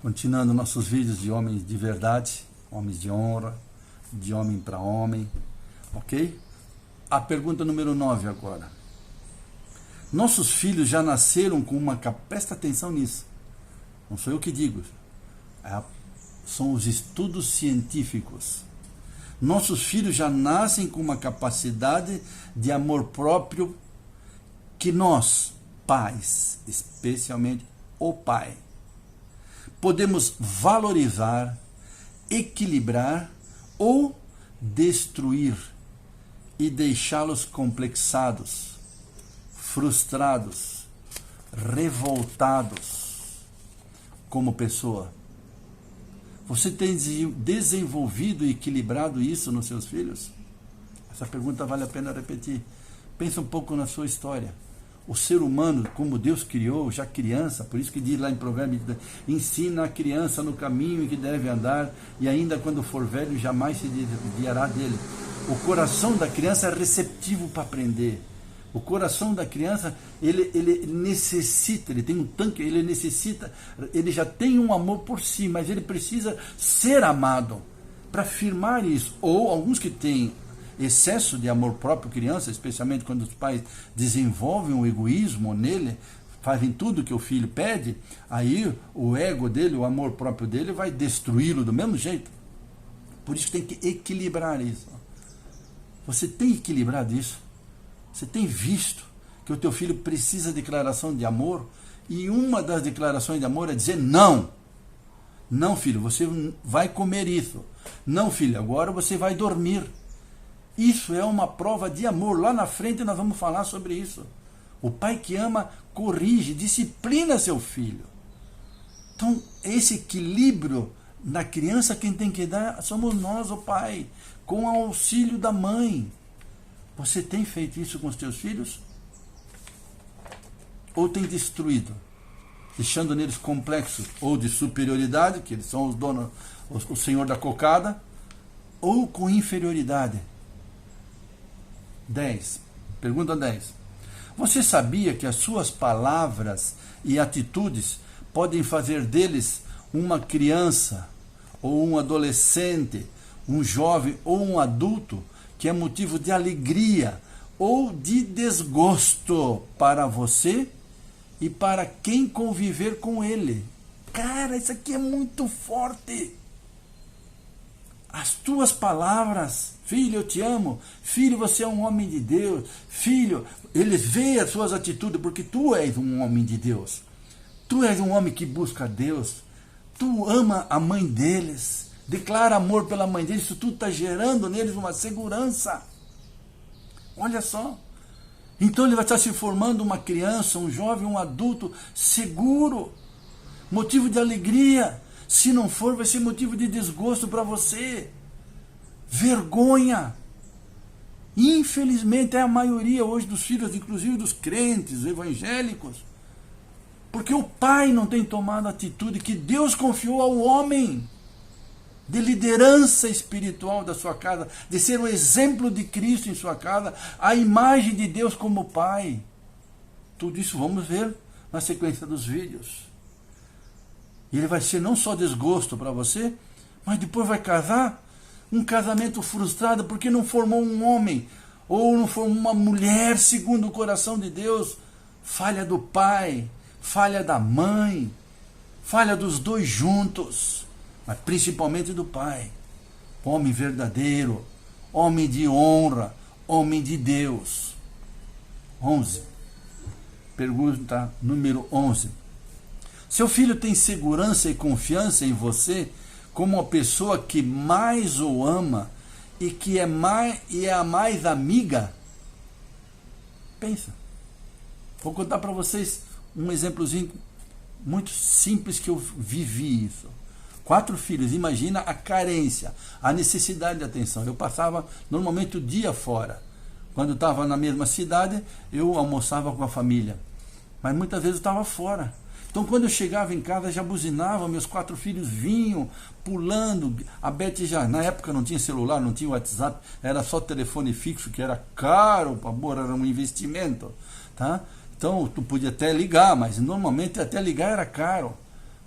Continuando nossos vídeos de homens de verdade, homens de honra, de homem para homem, ok? A pergunta número 9 agora. Nossos filhos já nasceram com uma... Presta atenção nisso. Não sou eu que digo. São os estudos científicos. Nossos filhos já nascem com uma capacidade de amor próprio que nós, pais, especialmente o pai, podemos valorizar, equilibrar ou destruir e deixá-los complexados, frustrados, revoltados como pessoa. Você tem desenvolvido e equilibrado isso nos seus filhos? Essa pergunta vale a pena repetir. Pensa um pouco na sua história. O ser humano, como Deus criou, já criança, por isso que diz lá em Provérbios, ensina a criança no caminho em que deve andar, e ainda quando for velho, jamais se desviará dele. O coração da criança é receptivo para aprender. O coração da criança, ele necessita, ele tem um tanque, ele necessita, ele já tem um amor por si, mas ele precisa ser amado para firmar isso. Ou alguns que têm excesso de amor próprio criança, especialmente quando os pais desenvolvem o egoísmo nele, fazem tudo que o filho pede, aí o ego dele, o amor próprio dele vai destruí-lo do mesmo jeito. Por isso tem que equilibrar isso. Você tem equilibrado isso? Você tem visto que o teu filho precisa de declaração de amor? E uma das declarações de amor é dizer não. Não, filho, você vai comer isso. Não, filho, agora você vai dormir. Isso é uma prova de amor. Lá na frente nós vamos falar sobre isso. O pai que ama corrige, disciplina seu filho. Então, esse equilíbrio na criança, quem tem que dar somos nós, o pai, com o auxílio da mãe. Você tem feito isso com os teus filhos? Ou tem destruído? Deixando neles complexos ou de superioridade, que eles são os donos, o senhor da cocada, ou com inferioridade? 10. Pergunta 10. Você sabia que as suas palavras e atitudes podem fazer deles uma criança, ou um adolescente, um jovem ou um adulto que é motivo de alegria ou de desgosto para você e para quem conviver com ele? Cara, isso aqui é muito forte. As tuas palavras, filho, eu te amo, filho, você é um homem de Deus, filho, eles veem as suas atitudes, porque tu és um homem de Deus, tu és um homem que busca Deus, tu ama a mãe deles, declara amor pela mãe deles, isso tudo está gerando neles uma segurança. Olha só. Então ele vai estar se formando uma criança, um jovem, um adulto seguro, motivo de alegria. Se não for, vai ser motivo de desgosto para você, vergonha. Infelizmente é a maioria hoje dos filhos, inclusive dos crentes evangélicos, porque o pai não tem tomado a atitude que Deus confiou ao homem, de liderança espiritual da sua casa, de ser um exemplo de Cristo em sua casa, a imagem de Deus como pai. Tudo isso vamos ver na sequência dos vídeos. E ele vai ser não só desgosto para você, mas depois vai casar, um casamento frustrado porque não formou um homem, ou não formou uma mulher segundo o coração de Deus. Falha do pai, falha da mãe, falha dos dois juntos, mas principalmente do pai. Homem verdadeiro, homem de honra, homem de Deus. 11. Pergunta número 11. Seu filho tem segurança e confiança em você como a pessoa que mais o ama e que é a mais amiga? Pensa. Vou contar para vocês um exemplozinho muito simples que eu vivi isso. 4 filhos, imagina a carência, a necessidade de atenção. Eu passava normalmente o dia fora. Quando estava na mesma cidade, eu almoçava com a família. Mas muitas vezes eu estava fora. Então quando eu chegava em casa, já buzinava, meus 4 filhos vinham, pulando. A Beth já, na época não tinha celular, não tinha WhatsApp, era só telefone fixo, que era caro, amor, era um investimento. Tá? Então tu podia até ligar, mas normalmente até ligar era caro.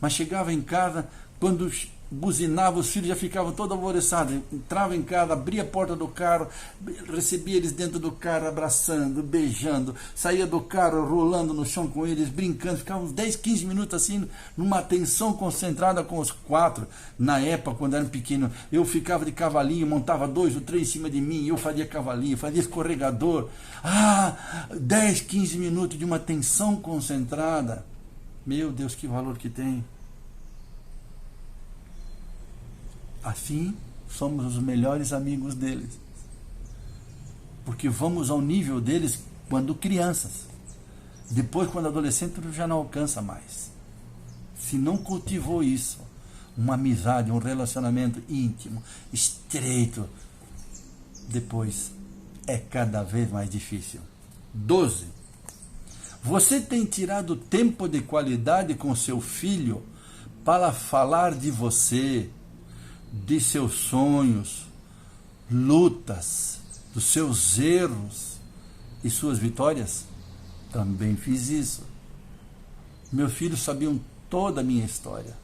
mas chegava em casa, quando buzinava, os filhos já ficavam todos alvoroçados. Entrava em casa, abria a porta do carro, recebia eles dentro do carro, abraçando, beijando, saía do carro, rolando no chão com eles, brincando, ficava uns 10, 15 minutos assim, numa atenção concentrada com os 4. Na época, quando eram pequenos, eu ficava de cavalinho, montava 2 ou 3 em cima de mim, eu fazia cavalinho, fazia escorregador. 10, 15 minutos de uma atenção concentrada. Meu Deus, que valor que tem. Assim, somos os melhores amigos deles. Porque vamos ao nível deles quando crianças. Depois, quando adolescente, já não alcança mais. Se não cultivou isso, uma amizade, um relacionamento íntimo, estreito, depois é cada vez mais difícil. 12. Você tem tirado tempo de qualidade com seu filho para falar de você, de seus sonhos, lutas, dos seus erros e suas vitórias? Também fiz isso. Meus filhos sabiam toda a minha história.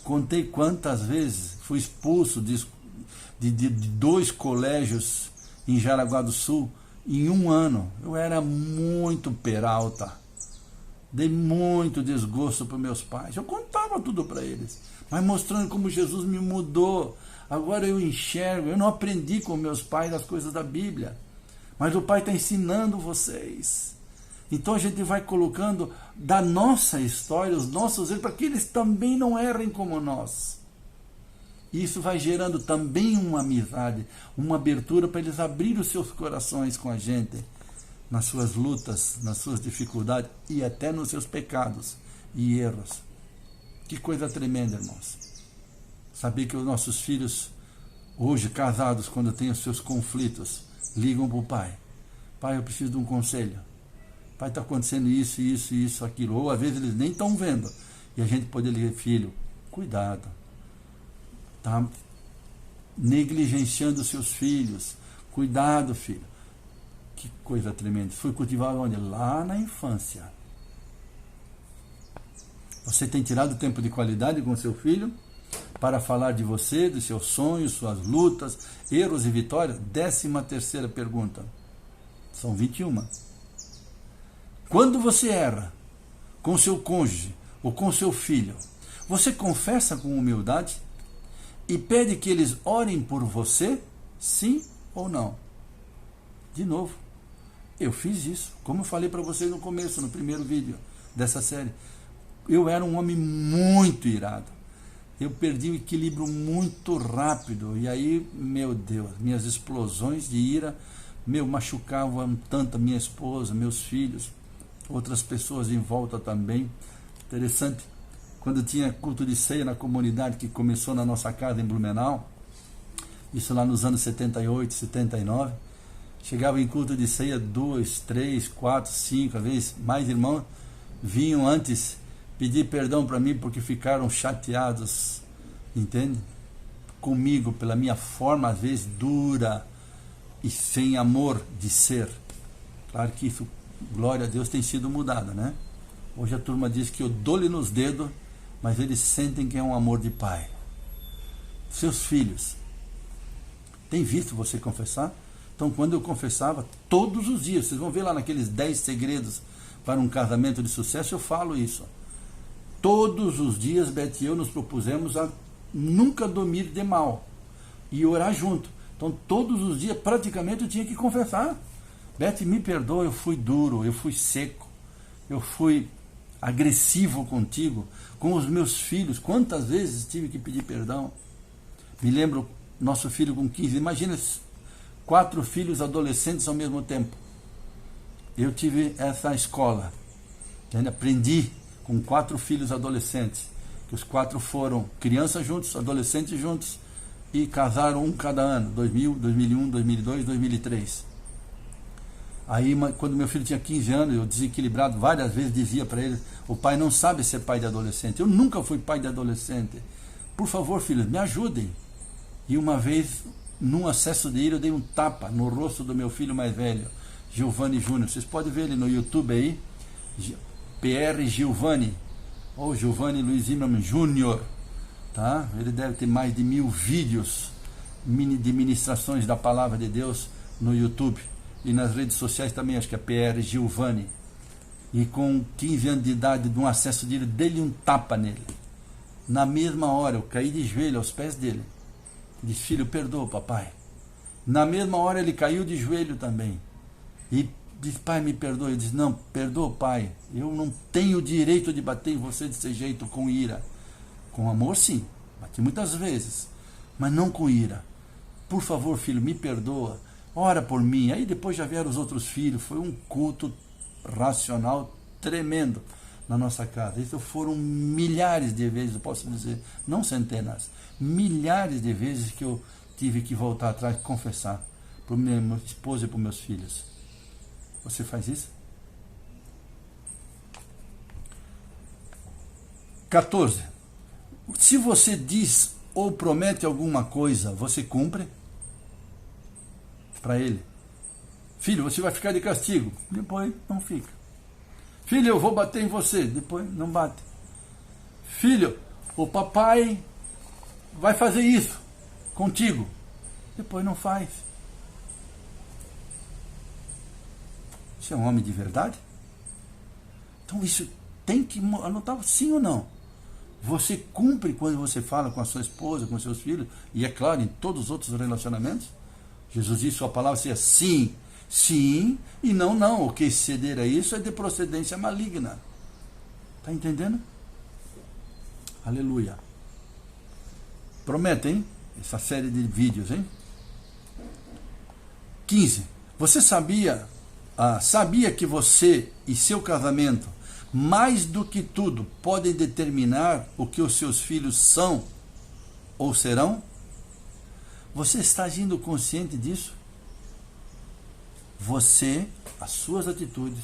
Contei quantas vezes fui expulso de 2 colégios em Jaraguá do Sul em 1 ano. Eu era muito peralta. Dei muito desgosto para meus pais. Eu contava tudo para eles, mas mostrando como Jesus me mudou. Agora eu enxergo. Eu não aprendi com meus pais as coisas da Bíblia, mas o Pai está ensinando vocês. Então a gente vai colocando da nossa história, os nossos erros, para que eles também não errem como nós. E isso vai gerando também uma amizade, uma abertura para eles abrirem os seus corações com a gente, nas suas lutas, nas suas dificuldades e até nos seus pecados e erros. Que coisa tremenda, irmãos. Saber que os nossos filhos, hoje casados, quando têm os seus conflitos, ligam para o pai. Pai, eu preciso de um conselho. Pai, está acontecendo isso, isso, isso, aquilo. Ou às vezes eles nem estão vendo. E a gente pode dizer, filho, cuidado. Está negligenciando os seus filhos. Cuidado, filho. Que coisa tremenda. Foi cultivado onde? Lá na infância. Você tem tirado tempo de qualidade com seu filho para falar de você, dos seus sonhos, suas lutas, erros e vitórias? 13ª pergunta. São 21. Quando você erra com seu cônjuge ou com seu filho, você confessa com humildade e pede que eles orem por você? Sim ou não? De novo, eu fiz isso, como eu falei para vocês no começo, no primeiro vídeo dessa série. Eu era um homem muito irado. Eu perdi o equilíbrio muito rápido. E aí, meu Deus, minhas explosões de ira, machucavam tanto a minha esposa, meus filhos, outras pessoas em volta também. Interessante, quando tinha culto de ceia na comunidade, que começou na nossa casa em Blumenau, isso lá nos anos 78, 79, chegava em culto de ceia 2, 3, 4, 5, às vezes mais irmãos vinham antes pedir perdão para mim porque ficaram chateados, entende? Comigo, pela minha forma às vezes dura e sem amor de ser. Claro que isso, glória a Deus, tem sido mudada, né? Hoje a turma diz que eu dou-lhe nos dedos, mas eles sentem que é um amor de pai. Seus filhos têm visto você confessar? Então, quando eu confessava, todos os dias, vocês vão ver lá naqueles 10 segredos para um casamento de sucesso, eu falo isso. Todos os dias, Beth e eu nos propusemos a nunca dormir de mal e orar junto. Então, todos os dias, praticamente, eu tinha que confessar. Beth, me perdoa, eu fui duro, eu fui seco, eu fui agressivo contigo, com os meus filhos. Quantas vezes tive que pedir perdão? Me lembro, nosso filho com 15, imagina 4 filhos adolescentes ao mesmo tempo. Eu tive essa escola, aprendi com 4 filhos adolescentes, que os 4 foram crianças juntos, adolescentes juntos, e casaram um cada ano, 2000, 2001, 2002, 2003. Aí, quando meu filho tinha 15 anos, eu desequilibrado, várias vezes dizia para ele, o pai não sabe ser pai de adolescente. Eu nunca fui pai de adolescente. Por favor, filhos, me ajudem. E uma vez, num acesso de ira, eu dei um tapa no rosto do meu filho mais velho, Giovanni Júnior. Vocês podem ver ele no YouTube aí, PR Giovanni, ou Giovanni Luiz Zimmermann Jr., tá? Ele deve ter mais de 1000 vídeos de ministrações da palavra de Deus no YouTube e nas redes sociais também, acho que é PR Giovanni. E com 15 anos de idade, de um acesso direto, dei-lhe um tapa nele. Na mesma hora, eu caí de joelho aos pés dele. Disse: filho, perdoa, papai. Na mesma hora, ele caiu de joelho também. E disse: pai, me perdoa. Eu disse: não, perdoa, pai. Eu não tenho o direito de bater em você desse jeito, com ira. Com amor, sim. Bati muitas vezes. Mas não com ira. Por favor, filho, me perdoa. Ora por mim. Aí depois já vieram os outros filhos. Foi um culto racional tremendo na nossa casa. Isso foram milhares de vezes, eu posso dizer, não centenas, milhares de vezes que eu tive que voltar atrás e confessar para minha esposa e para meus filhos. Você faz isso? 14. Se você diz ou promete alguma coisa, você cumpre? Para ele: filho, você vai ficar de castigo. Depois não fica. Filho, eu vou bater em você. Depois não bate. Filho, o papai vai fazer isso contigo. Depois não faz. Você é um homem de verdade? Então isso tem que anotar, sim ou não? Você cumpre quando você fala com a sua esposa, com seus filhos, e é claro, em todos os outros relacionamentos? Jesus disse: sua palavra seja sim, sim, e não, não. O que exceder a isso é de procedência maligna. Está entendendo? Aleluia. Promete, hein? Essa série de vídeos, hein? 15. Você sabia que você e seu casamento, mais do que tudo, podem determinar o que os seus filhos são ou serão? Você está agindo consciente disso? Você, as suas atitudes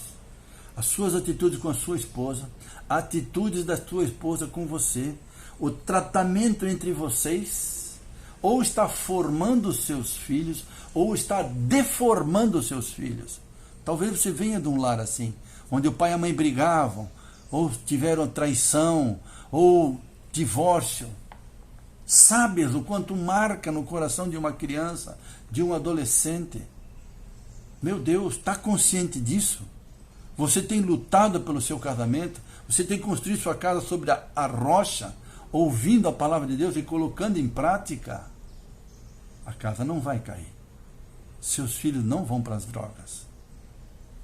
com a sua esposa, atitudes da sua esposa com você, o tratamento entre vocês, ou está formando os seus filhos, ou está deformando os seus filhos. Talvez você venha de um lar assim, onde o pai e a mãe brigavam, ou tiveram traição, ou divórcio. Sabes o quanto marca no coração de uma criança, de um adolescente? Meu Deus, está consciente disso? Você tem lutado pelo seu casamento? Você tem construído sua casa sobre a rocha, ouvindo a palavra de Deus e colocando em prática? A casa não vai cair. Seus filhos não vão para as drogas.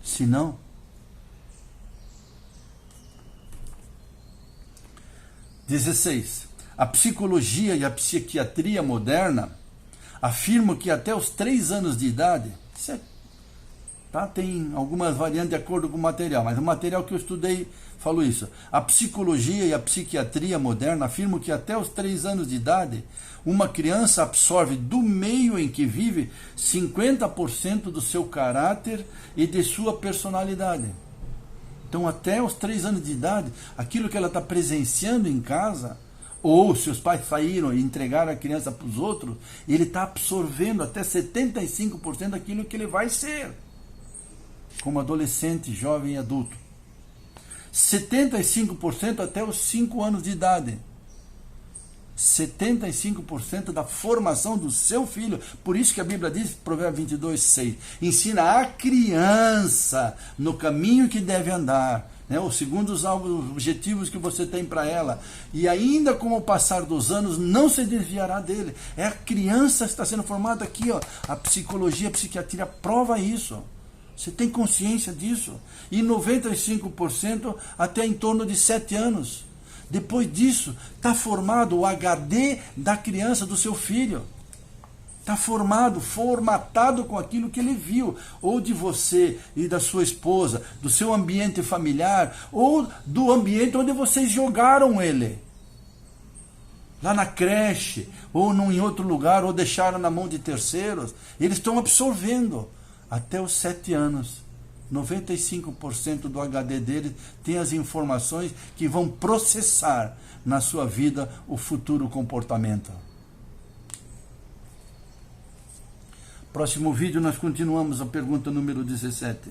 Se não, 16. A psicologia e a psiquiatria moderna afirmam que até os 3 anos de idade, tem algumas variantes de acordo com o material, mas o material que eu estudei falou isso. A psicologia e a psiquiatria moderna afirmam que até os 3 anos de idade, uma criança absorve do meio em que vive 50% do seu caráter e de sua personalidade. Então, até os 3 anos de idade, aquilo que ela está presenciando em casa, ou seus pais saíram e entregaram a criança para os outros, ele está absorvendo até 75% daquilo que ele vai ser, como adolescente, jovem e adulto. 75% até os 5 anos de idade. 75% da formação do seu filho. Por isso que a Bíblia diz, Provérbios 22:6, ensina a criança no caminho que deve andar, né? Segundo os objetivos que você tem para ela, e ainda com o passar dos anos não se desviará dele. É a criança que está sendo formada aqui, ó. A psicologia, a psiquiatria prova isso. Você tem consciência disso? E 95% até em torno de 7 anos. Depois disso, está formado o HD da criança, do seu filho. Está formatado com aquilo que ele viu, ou de você e da sua esposa, do seu ambiente familiar, ou do ambiente onde vocês jogaram ele. Lá na creche, ou em outro lugar, ou deixaram na mão de terceiros. Eles estão absorvendo. Até os 7 anos, 95% do HD dele tem as informações que vão processar na sua vida o futuro comportamento. Próximo vídeo nós continuamos a pergunta número 17.